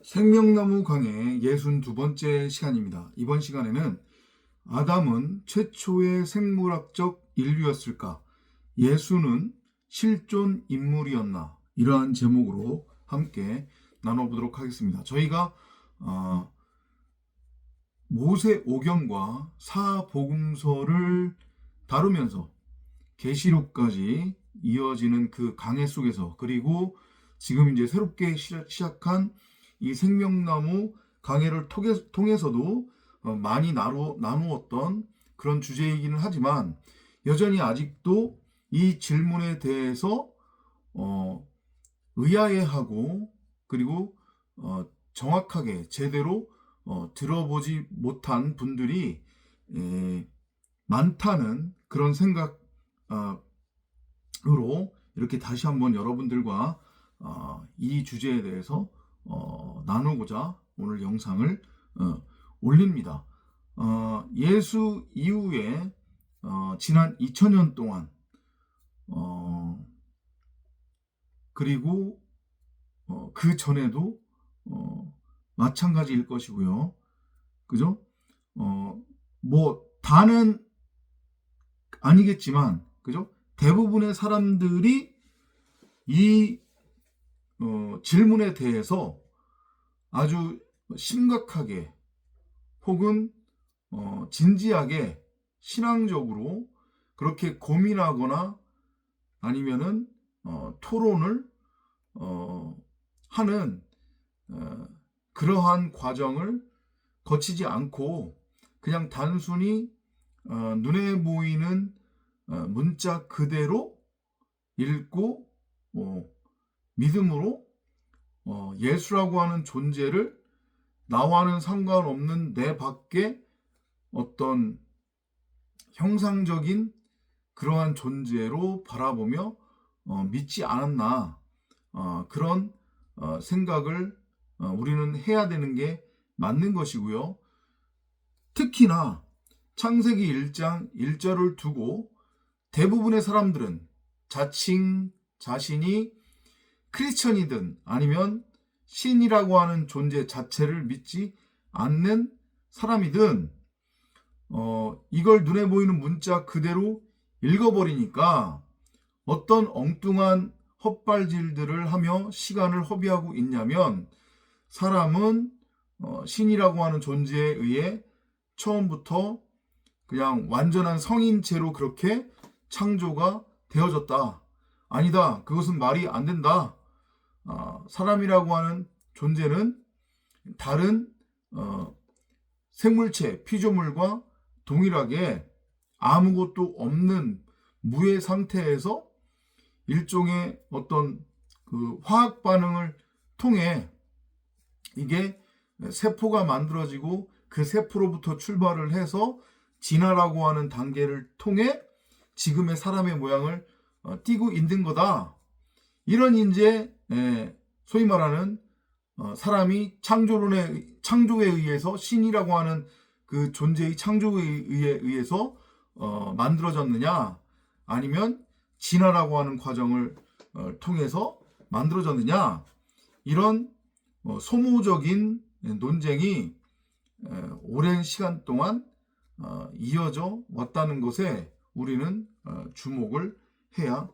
생명나무 강의 62번째 시간입니다. 이번 시간에는 아담은 최초의 생물학적 인류였을까? 예수는 실존 인물이었나? 이러한 제목으로 함께 나눠보도록 하겠습니다. 저희가 모세오경과 사복음서를 다루면서 계시록까지 이어지는 그 강해 속에서, 그리고 지금 이제 새롭게 시작한 이 생명나무 강해를 통해서도 많이 나누었던 그런 주제이기는 하지만, 여전히 아직도 이 질문에 대해서 의아해하고, 그리고 정확하게 제대로 들어보지 못한 분들이 많다는 그런 생각으로 이렇게 다시 한번 여러분들과 이 주제에 대해서 나누고자 오늘 영상을 올립니다. 예수 이후에 지난 2000년 동안, 그리고 그 전에도 마찬가지일 것이고요. 그죠? 뭐 다는 아니겠지만, 그죠? 대부분의 사람들이 이 질문에 대해서 아주 심각하게 혹은 진지하게 신앙적으로 그렇게 고민하거나 아니면은 토론을 하는 그러한 과정을 거치지 않고, 그냥 단순히 눈에 보이는 문자 그대로 읽고 믿음으로 예수라고 하는 존재를 나와는 상관없는 내 밖에 어떤 형상적인 그러한 존재로 바라보며 믿지 않았나, 그런 생각을 우리는 해야 되는 게 맞는 것이고요. 특히나 창세기 1장 1절을 두고 대부분의 사람들은 자칭 자신이 크리스천이든 아니면 신이라고 하는 존재 자체를 믿지 않는 사람이든 이걸 눈에 보이는 문자 그대로 읽어버리니까 어떤 엉뚱한 헛발질들을 하며 시간을 허비하고 있냐면, 사람은 신이라고 하는 존재에 의해 처음부터 그냥 완전한 성인체로 그렇게 창조가 되어졌다. 아니다. 그것은 말이 안 된다. 사람이라고 하는 존재는 다른 생물체, 피조물과 동일하게 아무것도 없는 무의 상태에서 일종의 어떤 그 화학 반응을 통해 이게 세포가 만들어지고, 그 세포로부터 출발을 해서 진화라고 하는 단계를 통해 지금의 사람의 모양을 띠고 있는 거다. 이런 이제 소위 말하는 사람이 창조에 의해서, 신이라고 하는 그 존재의 창조에 의해서 만들어졌느냐, 아니면 진화라고 하는 과정을 통해서 만들어졌느냐, 이런 소모적인 논쟁이 오랜 시간 동안 이어져 왔다는 것에 우리는 주목을 해야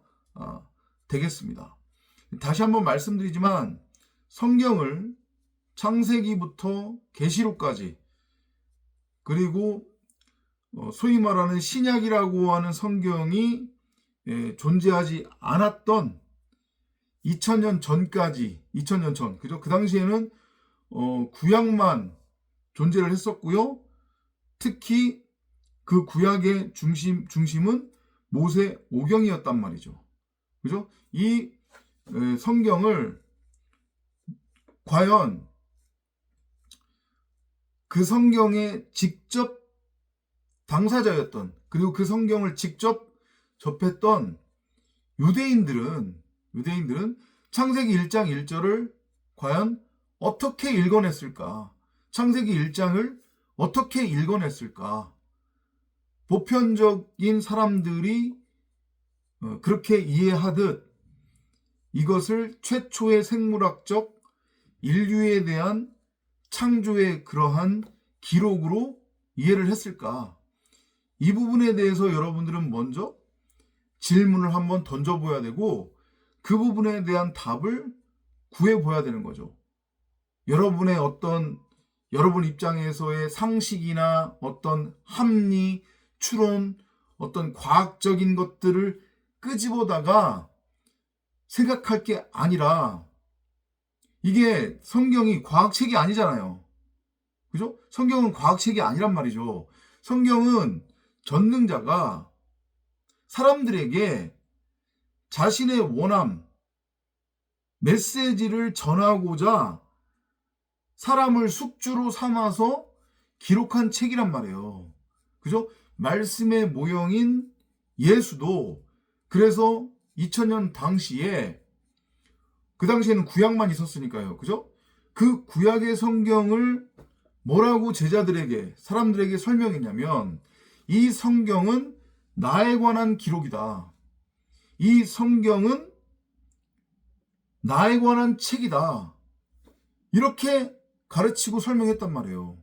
되겠습니다. 다시 한번 말씀드리지만, 성경을 창세기부터 계시록까지, 그리고 소위 말하는 신약이라고 하는 성경이 존재하지 않았던 2000년 전까지, 2000년 전, 그죠? 그 당시에는 구약만 존재를 했었고요. 특히 그 구약의 중심은 모세 오경이었단 말이죠. 그죠? 이 성경을 과연 그 성경의 직접 당사자였던, 그리고 그 성경을 직접 접했던 유대인들은 창세기 1장 1절을 과연 어떻게 읽어냈을까? 창세기 1장을 어떻게 읽어냈을까? 보편적인 사람들이 그렇게 이해하듯 이것을 최초의 생물학적 인류에 대한 창조의 그러한 기록으로 이해를 했을까? 이 부분에 대해서 여러분들은 먼저 질문을 한번 던져봐야 되고 그 부분에 대한 답을 구해봐야 되는 거죠. 여러분의 여러분 입장에서의 상식이나 어떤 합리, 추론, 어떤 과학적인 것들을 끄집어다가 생각할 게 아니라 이게 성경이 과학책이 아니잖아요. 그죠? 성경은 과학책이 아니란 말이죠. 성경은 전능자가 사람들에게 자신의 원함, 메시지를 전하고자 사람을 숙주로 삼아서 기록한 책이란 말이에요. 그죠? 말씀의 모형인 예수도 그래서 2000년 당시에 그 당시에는 구약만 있었으니까요. 그죠? 그 구약의 성경을 뭐라고 제자들에게, 사람들에게 설명했냐면 이 성경은 나에 관한 기록이다. 이 성경은 나에 관한 책이다. 이렇게 가르치고 설명했단 말이에요.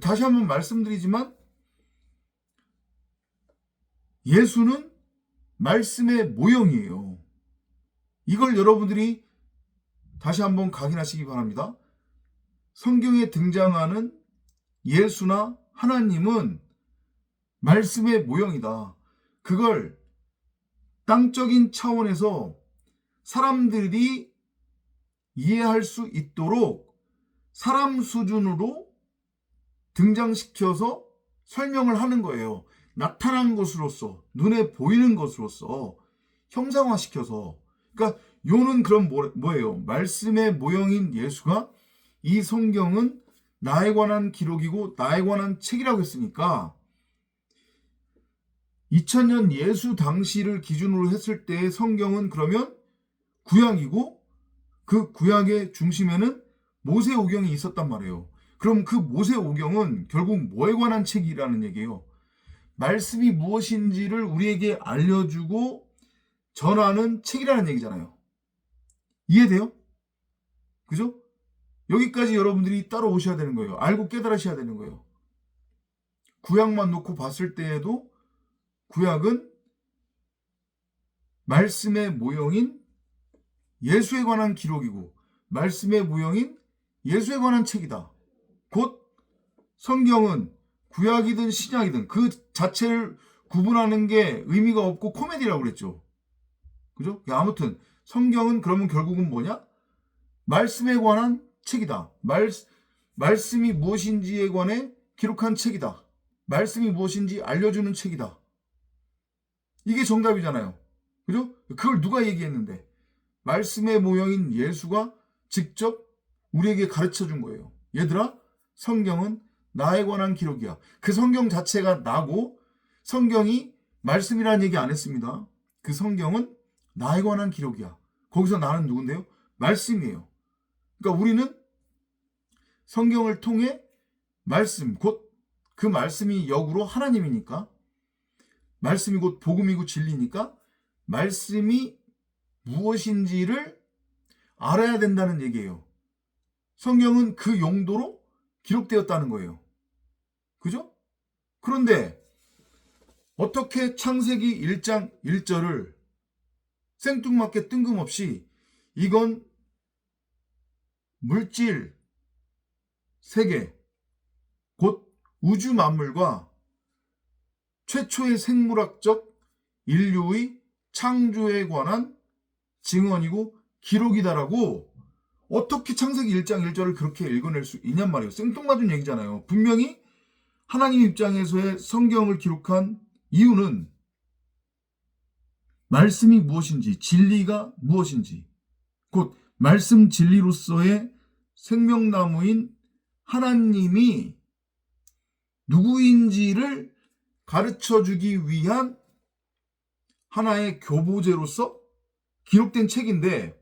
다시 한번 말씀드리지만 예수는 말씀의 모형이에요. 이걸 여러분들이 다시 한번 각인하시기 바랍니다. 성경에 등장하는 예수나 하나님은 말씀의 모형이다. 그걸 땅적인 차원에서 사람들이 이해할 수 있도록 사람 수준으로 등장시켜서 설명을 하는 거예요. 나타난 것으로서, 눈에 보이는 것으로서 형상화시켜서. 그러니까 요는 그럼 뭐예요? 말씀의 모형인 예수가 이 성경은 나에 관한 기록이고 나에 관한 책이라고 했으니까 2000년 예수 당시를 기준으로 했을 때의 성경은 그러면 구약이고 그 구약의 중심에는 모세오경이 있었단 말이에요. 그럼 그 모세오경은 결국 뭐에 관한 책이라는 얘기예요. 말씀이 무엇인지를 우리에게 알려주고 전하는 책이라는 얘기잖아요. 이해돼요? 그죠? 여기까지 여러분들이 따라오셔야 되는 거예요. 알고 깨달으셔야 되는 거예요. 구약만 놓고 봤을 때에도 구약은 말씀의 모형인 예수에 관한 기록이고 말씀의 모형인 예수에 관한 책이다. 곧 성경은 구약이든 신약이든 그 자체를 구분하는 게 의미가 없고 코미디라고 그랬죠. 그죠? 아무튼 성경은 그러면 결국은 뭐냐? 말씀에 관한 책이다. 말씀이 무엇인지에 관해 기록한 책이다. 말씀이 무엇인지 알려주는 책이다. 이게 정답이잖아요. 그죠? 그걸 누가 얘기했는데? 말씀의 모형인 예수가 직접 우리에게 가르쳐 준 거예요. 얘들아, 성경은 나에 관한 기록이야. 그 성경 자체가 나고 성경이 말씀이라는 얘기 안 했습니다. 그 성경은 나에 관한 기록이야. 거기서 나는 누군데요? 말씀이에요. 그러니까 우리는 성경을 통해 말씀, 곧 그 말씀이 역으로 하나님이니까 말씀이 곧 복음이고 진리니까 말씀이 무엇인지를 알아야 된다는 얘기예요. 성경은 그 용도로 기록되었다는 거예요. 그죠? 그런데 어떻게 창세기 1장 1절을 생뚱맞게 뜬금없이 이건 물질 세계, 곧 우주 만물과 최초의 생물학적 인류의 창조에 관한 증언이고 기록이다라고 어떻게 창세기 1장 1절을 그렇게 읽어낼 수 있냔 말이에요. 생뚱맞은 얘기잖아요. 분명히 하나님 입장에서의 성경을 기록한 이유는 말씀이 무엇인지, 진리가 무엇인지, 곧 말씀 진리로서의 생명나무인 하나님이 누구인지를 가르쳐주기 위한 하나의 교보제로서 기록된 책인데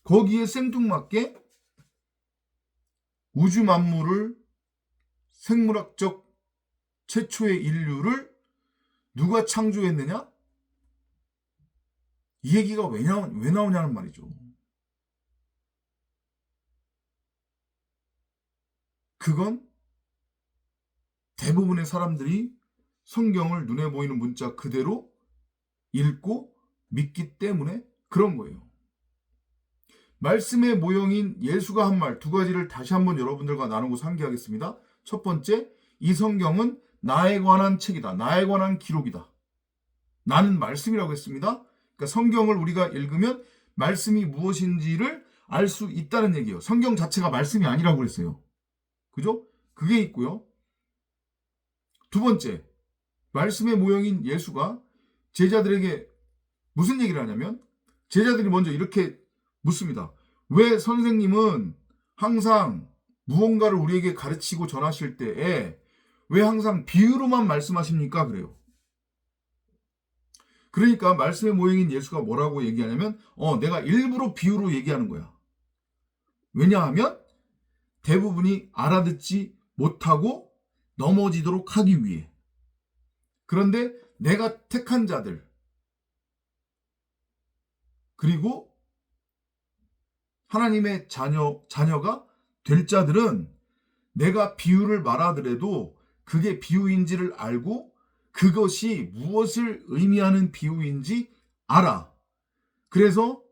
거기에 생뚱맞게 우주 만물을 생물학적 최초의 인류를 누가 창조했느냐? 이 얘기가 왜 나오냐는 말이죠. 그건 대부분의 사람들이 성경을 눈에 보이는 문자 그대로 읽고 믿기 때문에 그런 거예요. 말씀의 모형인 예수가 한 말 두 가지를 다시 한번 여러분들과 나누고 상기하겠습니다. 첫 번째, 이 성경은 나에 관한 책이다. 나에 관한 기록이다. 나는 말씀이라고 했습니다. 그러니까 성경을 우리가 읽으면 말씀이 무엇인지를 알 수 있다는 얘기예요. 성경 자체가 말씀이 아니라고 그랬어요. 그죠? 그게 있고요. 두 번째, 말씀의 모형인 예수가 제자들에게 무슨 얘기를 하냐면 제자들이 먼저 이렇게 묻습니다. 왜 선생님은 항상 무언가를 우리에게 가르치고 전하실 때에 왜 항상 비유로만 말씀하십니까? 그래요. 그러니까 말씀의 모형인 예수가 뭐라고 얘기하냐면 내가 일부러 비유로 얘기하는 거야. 왜냐하면 대부분이 알아듣지 못하고 넘어지도록 하기 위해. 그런데 내가 택한 자들 그리고 하나님의 자녀가 될 자들은 내가 비유를 말하더라도 그게 비유인지를 알고 그것이 무엇을 의미하는 비유인지 알아. 그래서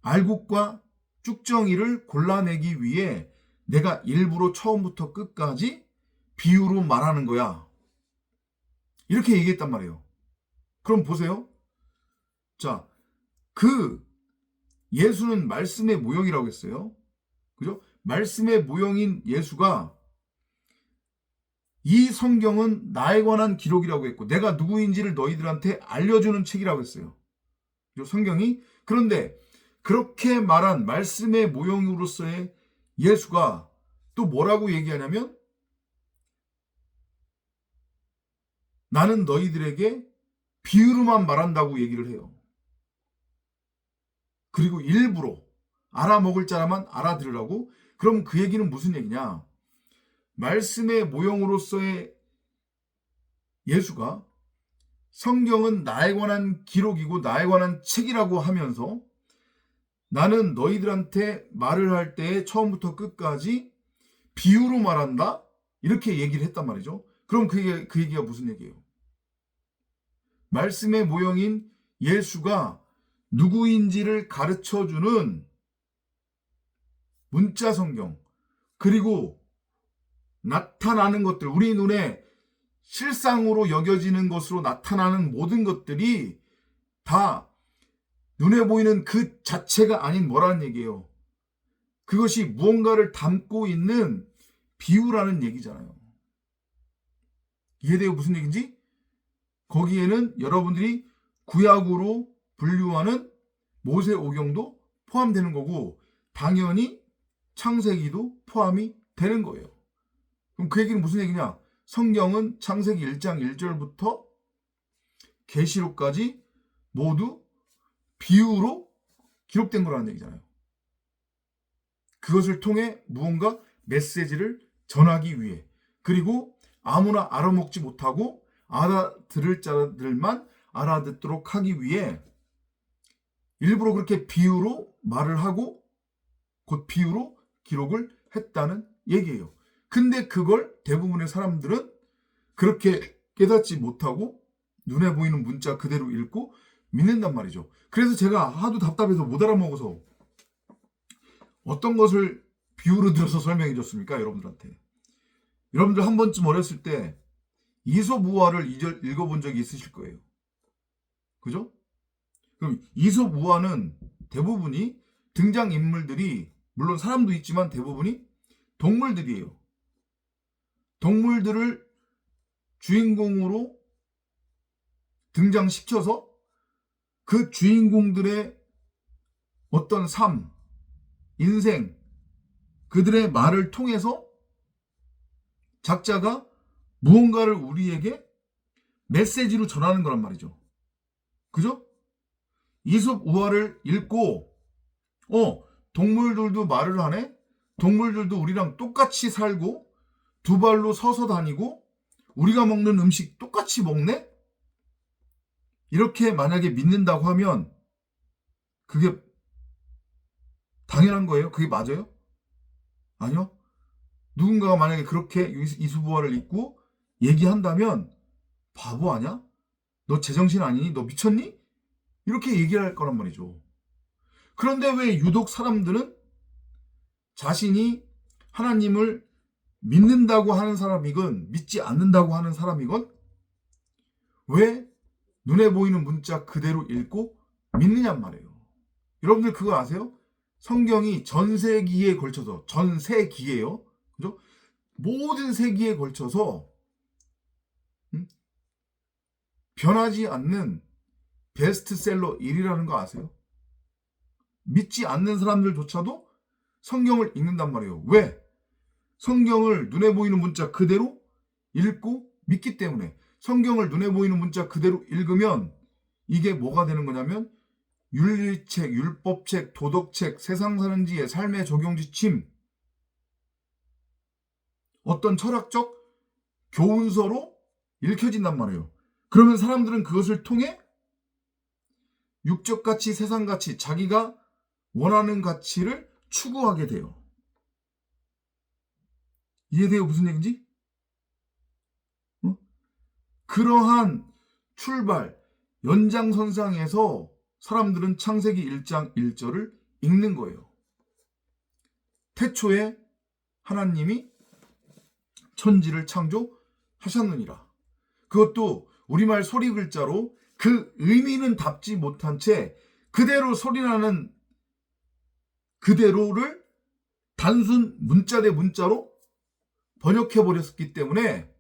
알곡과 쭉정이를 골라내기 위해 내가 일부러 처음부터 끝까지 비유로 말하는 거야. 이렇게 얘기했단 말이에요. 그럼 보세요. 자, 그 예수는 말씀의 모형이라고 했어요. 그죠? 말씀의 모형인 예수가 이 성경은 나에 관한 기록이라고 했고 내가 누구인지를 너희들한테 알려주는 책이라고 했어요. 그죠? 성경이. 그런데 그렇게 말한 말씀의 모형으로서의 예수가 또 뭐라고 얘기하냐면 나는 너희들에게 비유로만 말한다고 얘기를 해요. 그리고 일부러 알아먹을 자라만 알아들으라고. 그럼 그 얘기는 무슨 얘기냐? 말씀의 모형으로서의 예수가 성경은 나에 관한 기록이고 나에 관한 책이라고 하면서 나는 너희들한테 말을 할 때 처음부터 끝까지 비유로 말한다? 이렇게 얘기를 했단 말이죠. 그럼 그 얘기가 무슨 얘기예요? 말씀의 모형인 예수가 누구인지를 가르쳐주는 문자 성경 그리고 나타나는 것들 우리 눈에 실상으로 여겨지는 것으로 나타나는 모든 것들이 다 눈에 보이는 그 자체가 아닌 뭐라는 얘기예요. 그것이 무언가를 담고 있는 비유라는 얘기잖아요. 이해돼요? 무슨 얘기인지? 거기에는 여러분들이 구약으로 분류하는 모세오경도 포함되는 거고 당연히 창세기도 포함이 되는 거예요. 그럼 그 얘기는 무슨 얘기냐? 성경은 창세기 1장 1절부터 계시록까지 모두 비유로 기록된 거라는 얘기잖아요. 그것을 통해 무언가 메시지를 전하기 위해 그리고 아무나 알아먹지 못하고 알아들을 자들만 알아듣도록 하기 위해 일부러 그렇게 비유로 말을 하고 곧 비유로 기록을 했다는 얘기예요. 근데 그걸 대부분의 사람들은 그렇게 깨닫지 못하고 눈에 보이는 문자 그대로 읽고 믿는단 말이죠. 그래서 제가 하도 답답해서 못 알아먹어서 어떤 것을 비유로 들어서 설명해 줬습니까? 여러분들한테. 여러분들 한 번쯤 어렸을 때 이솝우화를 읽어본 적이 있으실 거예요. 그죠? 그럼 이솝우화는 대부분이 등장인물들이 물론 사람도 있지만 대부분이 동물들이에요. 동물들을 주인공으로 등장시켜서 그 주인공들의 어떤 삶, 인생, 그들의 말을 통해서 작자가 무언가를 우리에게 메시지로 전하는 거란 말이죠. 그죠? 이솝우화를 읽고 동물들도 말을 하네? 동물들도 우리랑 똑같이 살고 두 발로 서서 다니고 우리가 먹는 음식 똑같이 먹네? 이렇게 만약에 믿는다고 하면 그게 당연한 거예요? 그게 맞아요? 아니요. 누군가가 만약에 그렇게 이수부화를 입고 얘기한다면 바보 아냐? 너 제정신 아니니? 너 미쳤니? 이렇게 얘기를 할 거란 말이죠. 그런데 왜 유독 사람들은 자신이 하나님을 믿는다고 하는 사람이건 믿지 않는다고 하는 사람이건 왜 눈에 보이는 문자 그대로 읽고 믿느냔 말이에요. 여러분들 그거 아세요? 성경이 전세기에 걸쳐서, 전세기예요. 그죠? 모든 세기에 걸쳐서 변하지 않는 베스트셀러 1위라는 거 아세요? 믿지 않는 사람들조차도 성경을 읽는단 말이에요. 왜? 성경을 눈에 보이는 문자 그대로 읽고 믿기 때문에. 성경을 눈에 보이는 문자 그대로 읽으면 이게 뭐가 되는 거냐면 윤리책, 율법책, 도덕책, 세상 사는 지의 삶의 적용 지침, 어떤 철학적 교훈서로 읽혀진단 말이에요. 그러면 사람들은 그것을 통해 육적 가치, 세상 가치, 자기가 원하는 가치를 추구하게 돼요. 이해돼요? 무슨 얘기인지? 그러한 출발, 연장선상에서 사람들은 창세기 1장 1절을 읽는 거예요. 태초에 하나님이 천지를 창조하셨느니라. 그것도 우리말 소리 글자로 그 의미는 답지 못한 채 그대로 소리나는 그대로를 단순 문자 대 문자로 번역해버렸기 때문에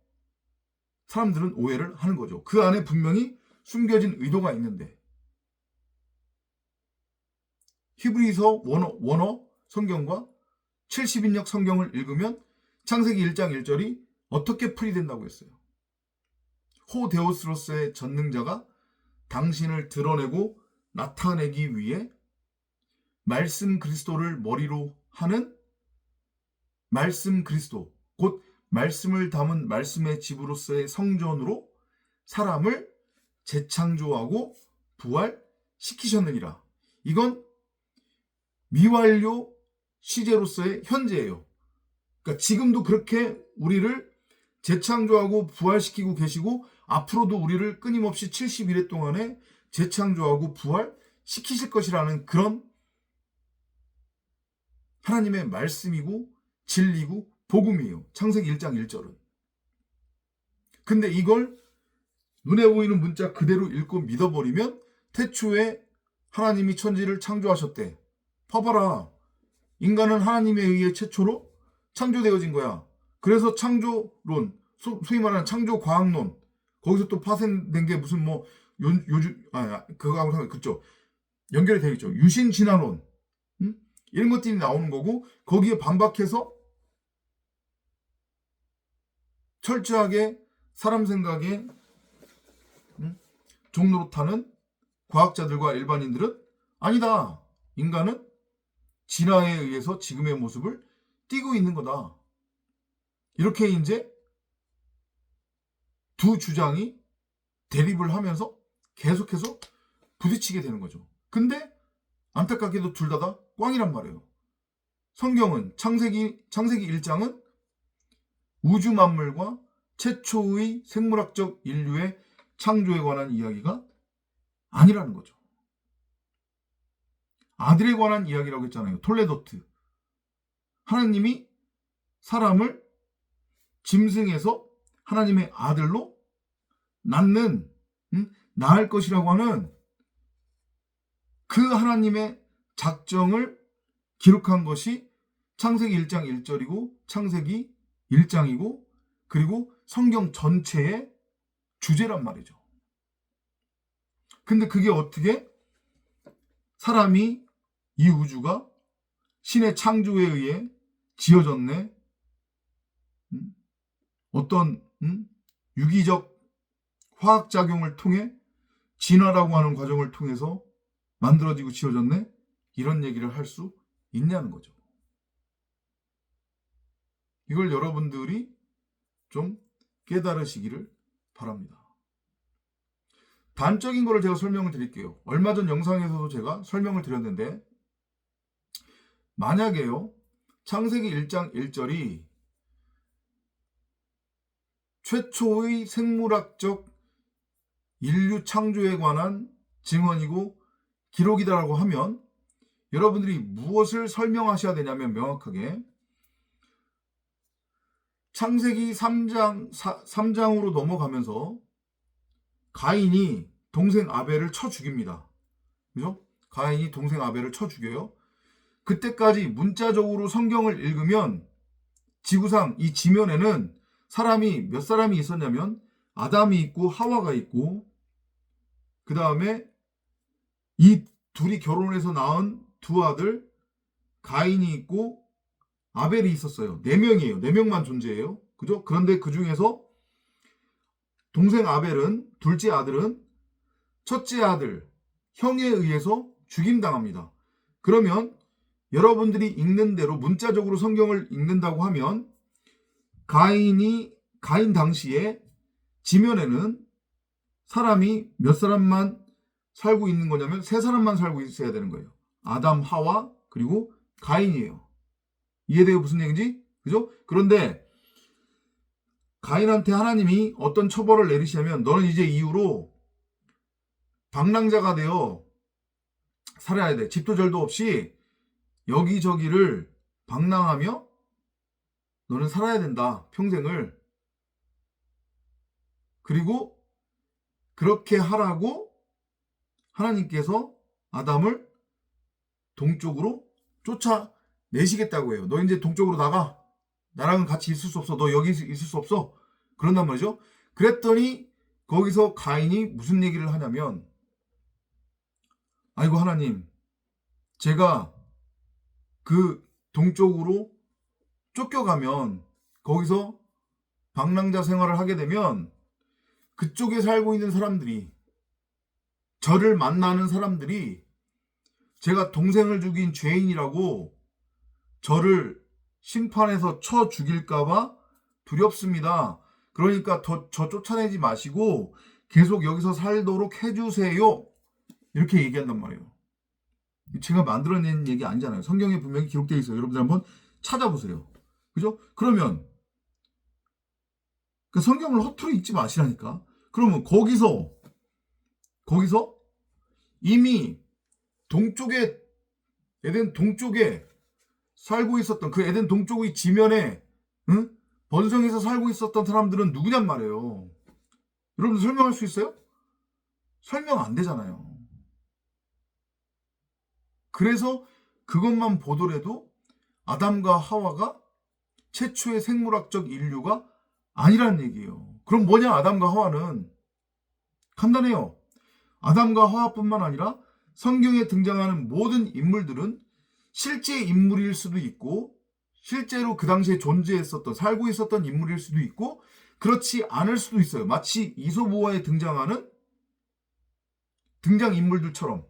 사람들은 오해를 하는 거죠. 그 안에 분명히 숨겨진 의도가 있는데 히브리서 원어 성경과 70인역 성경을 읽으면 창세기 1장 1절이 어떻게 풀이된다고 했어요. 호데오스로서의 전능자가 당신을 드러내고 나타내기 위해 말씀 그리스도를 머리로 하는 말씀 그리스도, 곧 말씀을 담은 말씀의 집으로서의 성전으로 사람을 재창조하고 부활시키셨느니라. 이건 미완료 시제로서의 현재예요. 그러니까 지금도 그렇게 우리를 재창조하고 부활시키고 계시고 앞으로도 우리를 끊임없이 71회 동안에 재창조하고 부활시키실 것이라는 그런 하나님의 말씀이고 진리고 복음이에요. 창세기 1장 1절은. 근데 이걸 눈에 보이는 문자 그대로 읽고 믿어버리면 태초에 하나님이 천지를 창조하셨대. 봐봐라. 인간은 하나님에 의해 최초로 창조되어진 거야. 그래서 창조론, 소위 말하는 창조과학론, 거기서 또 파생된 게 무슨 뭐 요즘 그거하고 상관 그렇죠. 연결이 되어 있죠. 유신진화론, 이런 것들이 나오는 거고 거기에 반박해서 철저하게 사람 생각에 종노릇하는 과학자들과 일반인들은 아니다. 인간은 진화에 의해서 지금의 모습을 띠고 있는 거다. 이렇게 이제 두 주장이 대립을 하면서 계속해서 부딪히게 되는 거죠. 근데 안타깝게도 둘 다 꽝이란 말이에요. 성경은 창세기 1장은 우주 만물과 최초의 생물학적 인류의 창조에 관한 이야기가 아니라는 거죠. 아들에 관한 이야기라고 했잖아요. 톨레도트. 하나님이 사람을 짐승에서 하나님의 아들로 낳을 것이라고 하는 그 하나님의 작정을 기록한 것이 창세기 1장 1절이고 창세기 1장이고 그리고 성경 전체의 주제란 말이죠. 근데 그게 어떻게 사람이 이 우주가 신의 창조에 의해 지어졌네? 어떤 유기적 화학작용을 통해 진화라고 하는 과정을 통해서 만들어지고 지어졌네? 이런 얘기를 할 수 있냐는 거죠. 이걸 여러분들이 좀 깨달으시기를 바랍니다. 단적인 거를 제가 설명을 드릴게요. 얼마 전 영상에서도 제가 설명을 드렸는데 만약에요. 창세기 1장 1절이 최초의 생물학적 인류 창조에 관한 증언이고 기록이다라고 하면 여러분들이 무엇을 설명하셔야 되냐면 명확하게 창세기 3장으로 넘어가면서 가인이 동생 아벨을 쳐 죽입니다. 그죠? 가인이 동생 아벨을 쳐 죽여요. 그때까지 문자적으로 성경을 읽으면 지구상 이 지면에는 사람이 몇 사람이 있었냐면 아담이 있고 하와가 있고 그 다음에 이 둘이 결혼해서 낳은 두 아들 가인이 있고 아벨이 있었어요. 4명이에요. 4명만 존재해요. 그죠? 그런데 그 중에서 동생 아벨은 둘째 아들은 첫째 아들 형에 의해서 죽임당합니다. 그러면 여러분들이 읽는 대로 문자적으로 성경을 읽는다고 하면 가인 당시에 지면에는 사람이 몇 사람만 살고 있는 거냐면 3사람만 살고 있어야 되는 거예요. 아담, 하와, 그리고 가인이에요. 이해돼요? 무슨 얘기인지? 그죠? 그런데 가인한테 하나님이 어떤 처벌을 내리시냐면 너는 이제 이후로 방랑자가 되어 살아야 돼. 집도 절도 없이 여기저기를 방랑하며 너는 살아야 된다. 평생을. 그리고 그렇게 하라고 하나님께서 아담을 동쪽으로 쫓아내시겠다고 해요. 너 이제 동쪽으로 나가. 나랑은 같이 있을 수 없어. 너 여기 있을 수 없어. 그런단 말이죠. 그랬더니 거기서 가인이 무슨 얘기를 하냐면 아이고 하나님, 제가 그 동쪽으로 쫓겨가면 거기서 방랑자 생활을 하게 되면 그쪽에 살고 있는 사람들이 저를 만나는 사람들이 제가 동생을 죽인 죄인이라고 저를 심판해서 쳐 죽일까봐 두렵습니다. 그러니까 저 쫓아내지 마시고 계속 여기서 살도록 해주세요. 이렇게 얘기한단 말이에요. 제가 만들어낸 얘기 아니잖아요. 성경에 분명히 기록되어 있어요. 여러분들 한번 찾아보세요. 그죠? 그러면 그 성경을 허투루 읽지 마시라니까. 그러면 거기서 이미 동쪽에 에덴 동쪽에 살고 있었던 그 에덴 동쪽의 지면에 번성에서 살고 있었던 사람들은 누구냔 말이에요. 여러분들 설명할 수 있어요? 설명 안 되잖아요. 그래서 그것만 보더라도 아담과 하와가 최초의 생물학적 인류가 아니라는 얘기예요. 그럼 뭐냐? 아담과 하와는 간단해요. 아담과 하와뿐만 아니라 성경에 등장하는 모든 인물들은 실제 인물일 수도 있고 실제로 그 당시에 존재했었던 살고 있었던 인물일 수도 있고 그렇지 않을 수도 있어요. 마치 이솝우화에 등장하는 등장인물들처럼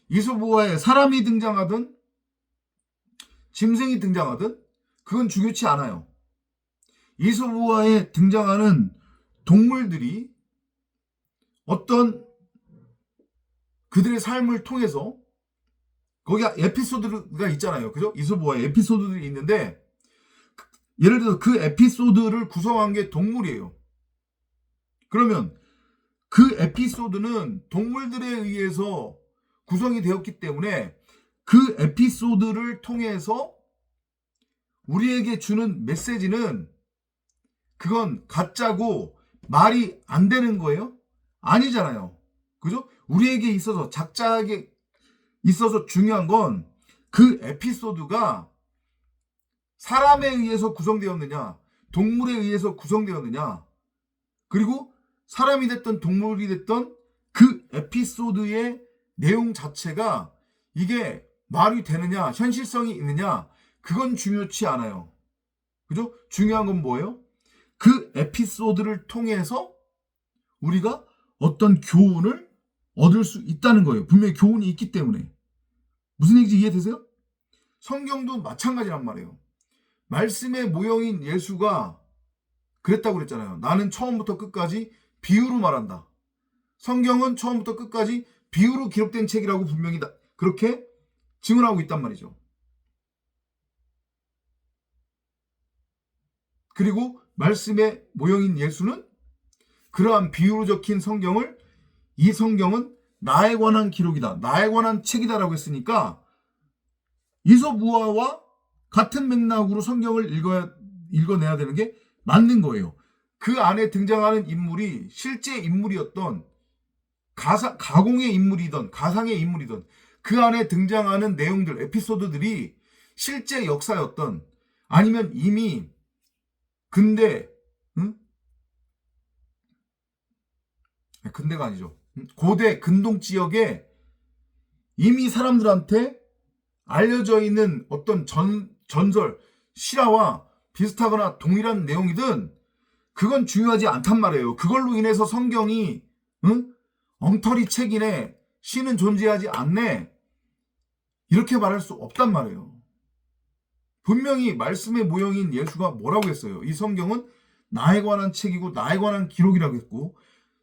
이솝우화에 사람이 등장하든 짐승이 등장하든 그건 중요치 않아요. 이솝우화에 등장하는 동물들이 어떤 그들의 삶을 통해서 거기 에피소드가 있잖아요. 그죠? 이솝우화에 에피소드들이 있는데 예를 들어서 그 에피소드를 구성한 게 동물이에요. 그러면 그 에피소드는 동물들에 의해서 구성이 되었기 때문에 그 에피소드를 통해서 우리에게 주는 메시지는 그건 가짜고 말이 안 되는 거예요? 아니잖아요. 그죠? 우리에게 있어서 작자에게 있어서 중요한 건 그 에피소드가 사람에 의해서 구성되었느냐, 동물에 의해서 구성되었느냐, 그리고 사람이 됐던 동물이 됐던 그 에피소드의 내용 자체가 이게 말이 되느냐, 현실성이 있느냐, 그건 중요치 않아요. 그죠? 중요한 건 뭐예요? 그 에피소드를 통해서 우리가 어떤 교훈을 얻을 수 있다는 거예요. 분명히 교훈이 있기 때문에. 무슨 얘기인지 이해되세요? 성경도 마찬가지란 말이에요. 말씀의 모형인 예수가 그랬다고 그랬잖아요. 나는 처음부터 끝까지 비유로 말한다. 성경은 처음부터 끝까지 비유로 기록된 책이라고 분명히 그렇게 증언하고 있단 말이죠. 그리고 말씀의 모형인 예수는 그러한 비유로 적힌 성경을 이 성경은 나에 관한 기록이다. 나에 관한 책이다라고 했으니까 이솝우화와 같은 맥락으로 성경을 읽어내야 되는 게 맞는 거예요. 그 안에 등장하는 인물이 실제 인물이었던 가공의 인물이든 가상의 인물이든 그 안에 등장하는 내용들, 에피소드들이 실제 역사였던 아니면 이미 근대, 근대가 아니죠. 고대 근동 지역에 이미 사람들한테 알려져 있는 어떤 전설, 실화와 비슷하거나 동일한 내용이든 그건 중요하지 않단 말이에요. 그걸로 인해서 성경이 엉터리 책이네, 신은 존재하지 않네, 이렇게 말할 수 없단 말이에요. 분명히 말씀의 모형인 예수가 뭐라고 했어요? 이 성경은 나에 관한 책이고 나에 관한 기록이라고 했고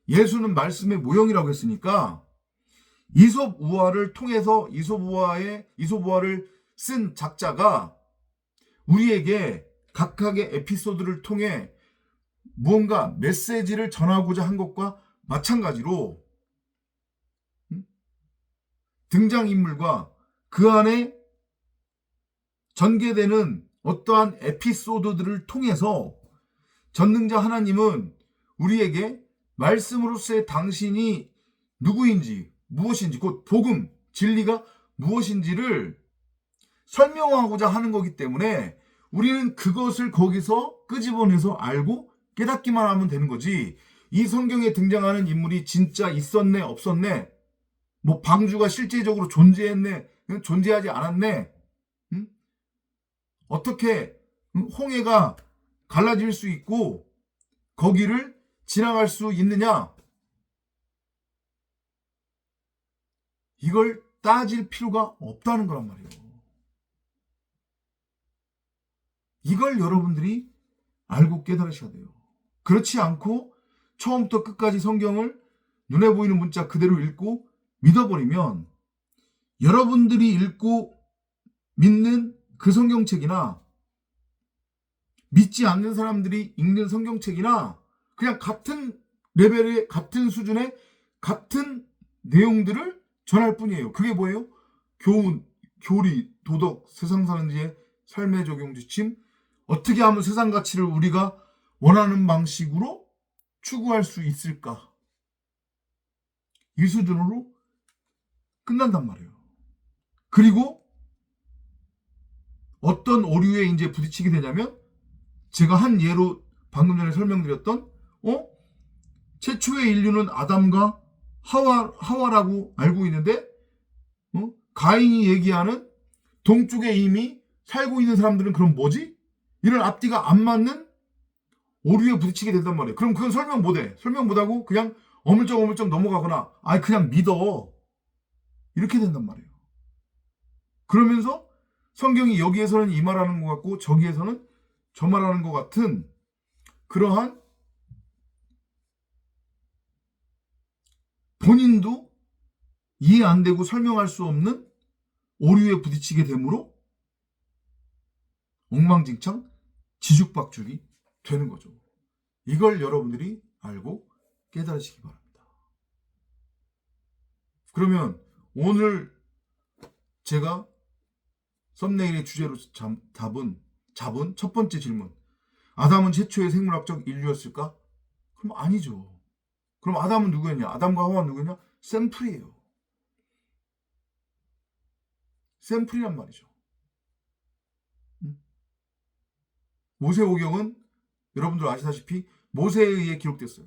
예수는 말씀의 모형이라고 했으니까 이솝우화를 통해서 이솝우화를 쓴 작자가 우리에게 각각의 에피소드를 통해 무언가 메시지를 전하고자 한 것과 마찬가지로 등장인물과 그 안에 전개되는 어떠한 에피소드들을 통해서 전능자 하나님은 우리에게 말씀으로서의 당신이 누구인지, 무엇인지, 곧 복음, 진리가 무엇인지를 설명하고자 하는 거기 때문에 우리는 그것을 거기서 끄집어내서 알고 깨닫기만 하면 되는 거지. 이 성경에 등장하는 인물이 진짜 있었네, 없었네, 뭐 방주가 실제적으로 존재했네, 존재하지 않았네, 어떻게 홍해가 갈라질 수 있고 거기를 지나갈 수 있느냐, 이걸 따질 필요가 없다는 거란 말이에요. 이걸 여러분들이 알고 깨달으셔야 돼요. 그렇지 않고 처음부터 끝까지 성경을 눈에 보이는 문자 그대로 읽고 믿어버리면 여러분들이 읽고 믿는 그 성경책이나 믿지 않는 사람들이 읽는 성경책이나 그냥 같은 레벨의 같은 수준의 같은 내용들을 전할 뿐이에요. 그게 뭐예요? 교훈, 교리, 도덕, 세상 사는 지의 삶의 적용 지침, 어떻게 하면 세상 가치를 우리가 원하는 방식으로 추구할 수 있을까? 이 수준으로 끝난단 말이에요. 그리고 어떤 오류에 이제 부딪히게 되냐면 제가 한 예로 방금 전에 설명드렸던 최초의 인류는 아담과 하와라고 알고 있는데 가인이 얘기하는 동쪽에 이미 살고 있는 사람들은 그럼 뭐지? 이런 앞뒤가 안 맞는 오류에 부딪히게 된단 말이에요. 그럼 그건 설명 못해. 설명 못하고 그냥 어물쩍 넘어가거나 그냥 믿어. 이렇게 된단 말이에요. 그러면서 성경이 여기에서는 이 말하는 것 같고 저기에서는 저 말하는 것 같은 그러한 본인도 이해 안 되고 설명할 수 없는 오류에 부딪히게 되므로 엉망진창 지죽박죽이 되는 거죠. 이걸 여러분들이 알고 깨달으시기 바랍니다. 그러면 오늘 제가 썸네일의 주제로 잡은 첫 번째 질문, 아담은 최초의 생물학적 인류였을까? 그럼 아니죠. 그럼 아담은 누구였냐? 아담과 하와는 누구였냐? 샘플이에요. 샘플이란 말이죠. 모세오경은 여러분들 아시다시피 모세에 의해 기록됐어요.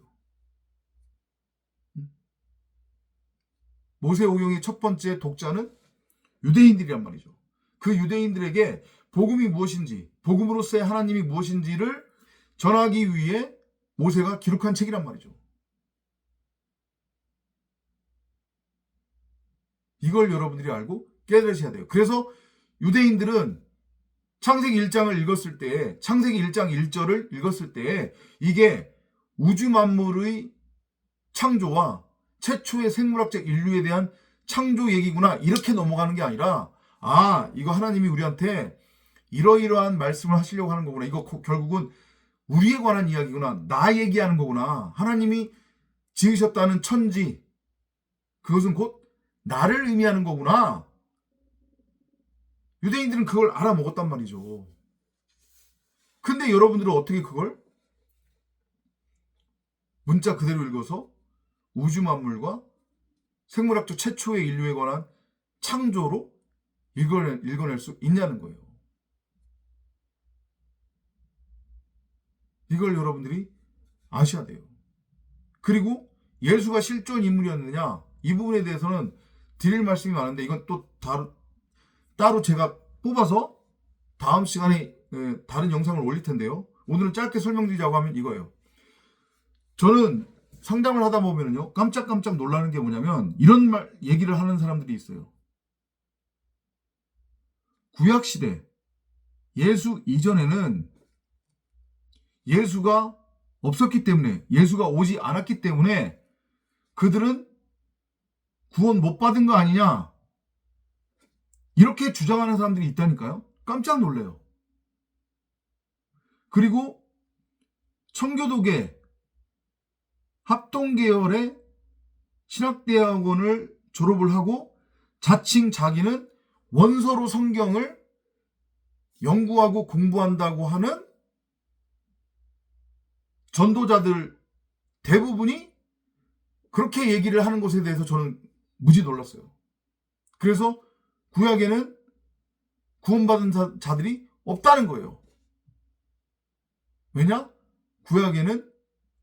모세오경의 첫 번째 독자는 유대인들이란 말이죠. 그 유대인들에게 복음이 무엇인지, 복음으로서의 하나님이 무엇인지를 전하기 위해 모세가 기록한 책이란 말이죠. 이걸 여러분들이 알고 깨달으셔야 돼요. 그래서 유대인들은 창세기 1장을 읽었을 때, 창세기 1장 1절을 읽었을 때 이게 우주 만물의 창조와 최초의 생물학적 인류에 대한 창조 얘기구나 이렇게 넘어가는 게 아니라 이거 하나님이 우리한테 이러이러한 말씀을 하시려고 하는 거구나. 이거 결국은 우리에 관한 이야기구나. 나 얘기하는 거구나. 하나님이 지으셨다는 천지, 그것은 곧 나를 의미하는 거구나. 유대인들은 그걸 알아먹었단 말이죠. 근데 여러분들은 어떻게 그걸 문자 그대로 읽어서 우주 만물과 생물학적 최초의 인류에 관한 창조로 읽어낼 수 있냐는 거예요. 이걸 여러분들이 아셔야 돼요. 그리고 예수가 실존 인물이었느냐, 이 부분에 대해서는 드릴 말씀이 많은데 이건 또 따로 제가 뽑아서 다음 시간에 다른 영상을 올릴 텐데요. 오늘은 짧게 설명드리자고 하면 이거예요. 저는 상담을 하다 보면요, 깜짝깜짝 놀라는 게 뭐냐면 이런 얘기를 하는 사람들이 있어요. 구약시대, 예수 이전에는 예수가 없었기 때문에, 예수가 오지 않았기 때문에 그들은 구원 못 받은 거 아니냐, 이렇게 주장하는 사람들이 있다니까요. 깜짝 놀래요. 그리고 청교도계 합동계열의 신학대학원을 졸업을 하고 자칭 자기는 원서로 성경을 연구하고 공부한다고 하는 전도자들 대부분이 그렇게 얘기를 하는 것에 대해서 저는 무지 놀랐어요. 그래서 구약에는 구원받은 자들이 없다는 거예요. 왜냐? 구약에는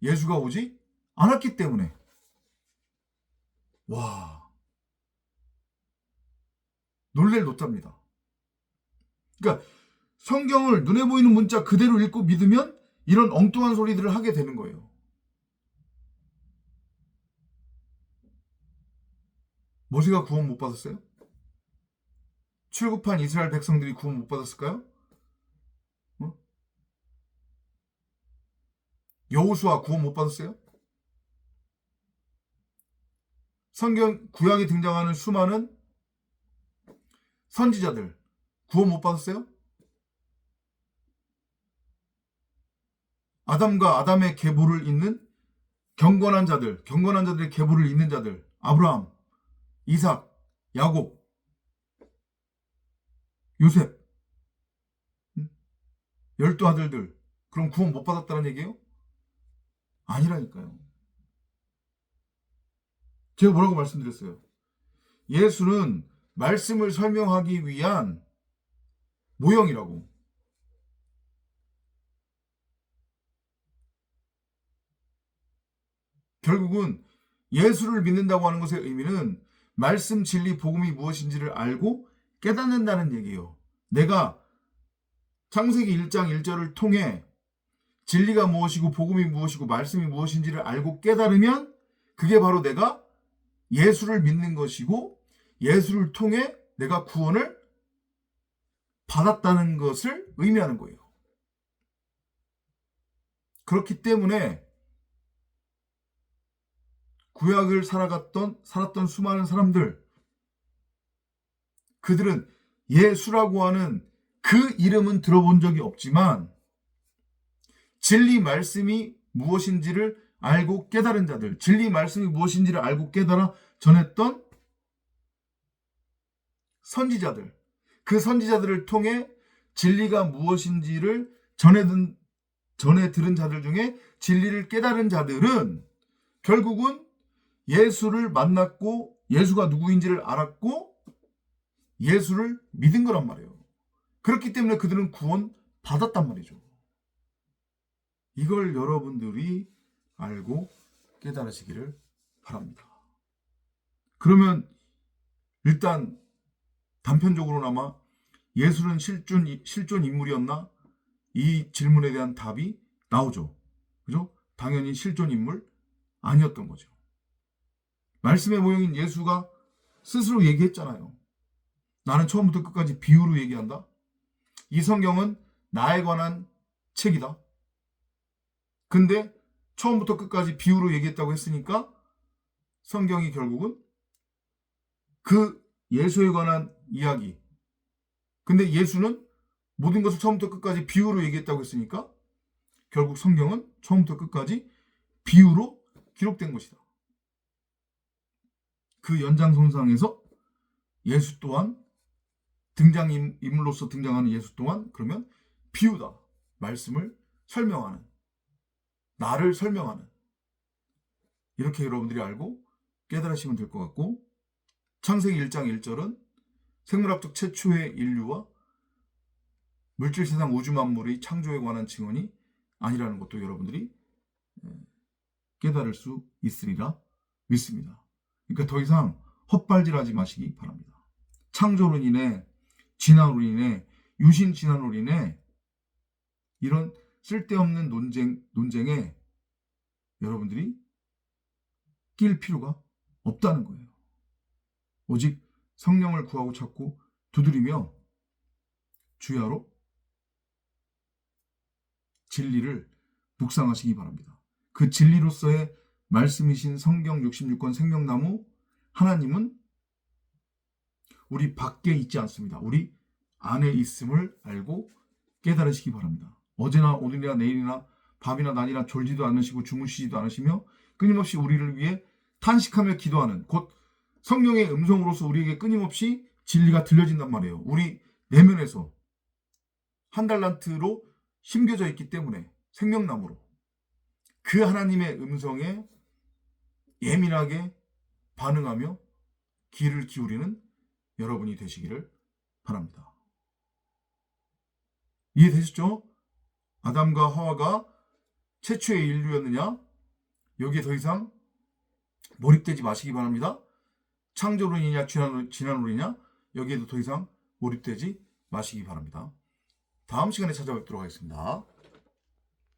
예수가 오지 않았기 때문에. 와, 놀랄 노자입니다. 그러니까 성경을 눈에 보이는 문자 그대로 읽고 믿으면 이런 엉뚱한 소리들을 하게 되는 거예요. 모세가 구원 못 받았어요? 출국한 이스라엘 백성들이 구원 못 받았을까요? 여호수아 구원 못 받았어요? 성경 구약에 등장하는 수많은 선지자들 구원 못 받았어요? 아담과 아담의 계보를 잇는 경건한 자들의 계보를 잇는 자들, 아브라함, 이삭, 야곱, 요셉, 12 아들들, 그럼 구원 못 받았다는 얘기예요? 아니라니까요. 제가 뭐라고 말씀드렸어요? 예수는 말씀을 설명하기 위한 모형이라고. 결국은 예수를 믿는다고 하는 것의 의미는 말씀, 진리, 복음이 무엇인지를 알고 깨닫는다는 얘기예요. 내가 창세기 1장 1절을 통해 진리가 무엇이고 복음이 무엇이고 말씀이 무엇인지를 알고 깨달으면 그게 바로 내가 예수를 믿는 것이고 예수를 통해 내가 구원을 받았다는 것을 의미하는 거예요. 그렇기 때문에 구약을 살았던 수많은 사람들, 그들은 예수라고 하는 그 이름은 들어본 적이 없지만 진리 말씀이 무엇인지를 알고 깨달은 자들, 진리 말씀이 무엇인지를 알고 깨달아 전했던 선지자들, 그 선지자들을 통해 진리가 무엇인지를 전해 들은 자들 중에 진리를 깨달은 자들은 결국은 예수를 만났고 예수가 누구인지를 알았고 예수를 믿은 거란 말이에요. 그렇기 때문에 그들은 구원 받았단 말이죠. 이걸 여러분들이 알고 깨달으시기를 바랍니다. 그러면 일단 단편적으로나마 예수는 실존 인물이었나? 이 질문에 대한 답이 나오죠. 그죠? 당연히 실존 인물 아니었던 거죠. 말씀의 모형인 예수가 스스로 얘기했잖아요. 나는 처음부터 끝까지 비유로 얘기한다. 이 성경은 나에 관한 책이다. 근데 처음부터 끝까지 비유로 얘기했다고 했으니까 성경이 결국은 그 예수에 관한 이야기. 근데 예수는 모든 것을 처음부터 끝까지 비유로 얘기했다고 했으니까 결국 성경은 처음부터 끝까지 비유로 기록된 것이다. 그 연장선상에서 예수 또한 인물로서 등장하는 예수 또한 그러면 비유다. 말씀을 설명하는, 나를 설명하는, 이렇게 여러분들이 알고 깨달으시면 될 것 같고, 창세기 1장 1절은 생물학적 최초의 인류와 물질 세상 우주 만물의 창조에 관한 증언이 아니라는 것도 여러분들이 깨달을 수 있으리라 믿습니다. 그러니까 더 이상 헛발질하지 마시기 바랍니다. 창조로 인해, 진화로 인해, 유신 진화로 인해 이런 쓸데없는 논쟁에 여러분들이 낄 필요가 없다는 거예요. 오직 성령을 구하고 찾고 두드리며 주야로 진리를 묵상하시기 바랍니다. 그 진리로서의 말씀이신 성경 66권 생명나무 하나님은 우리 밖에 있지 않습니다. 우리 안에 있음을 알고 깨달으시기 바랍니다. 어제나 오늘이나 내일이나 밤이나 낮이나 졸지도 않으시고 주무시지도 않으시며 끊임없이 우리를 위해 탄식하며 기도하는, 곧 성령의 음성으로서 우리에게 끊임없이 진리가 들려진단 말이에요. 우리 내면에서 한 달란트로 심겨져 있기 때문에, 생명나무로 그 하나님의 음성에 예민하게 반응하며 귀를 기울이는 여러분이 되시기를 바랍니다. 이해되셨죠? 아담과 하와가 최초의 인류였느냐? 여기에 더 이상 몰입되지 마시기 바랍니다. 창조론이냐 진화론이냐? 여기에도 더 이상 몰입되지 마시기 바랍니다. 다음 시간에 찾아뵙도록 하겠습니다.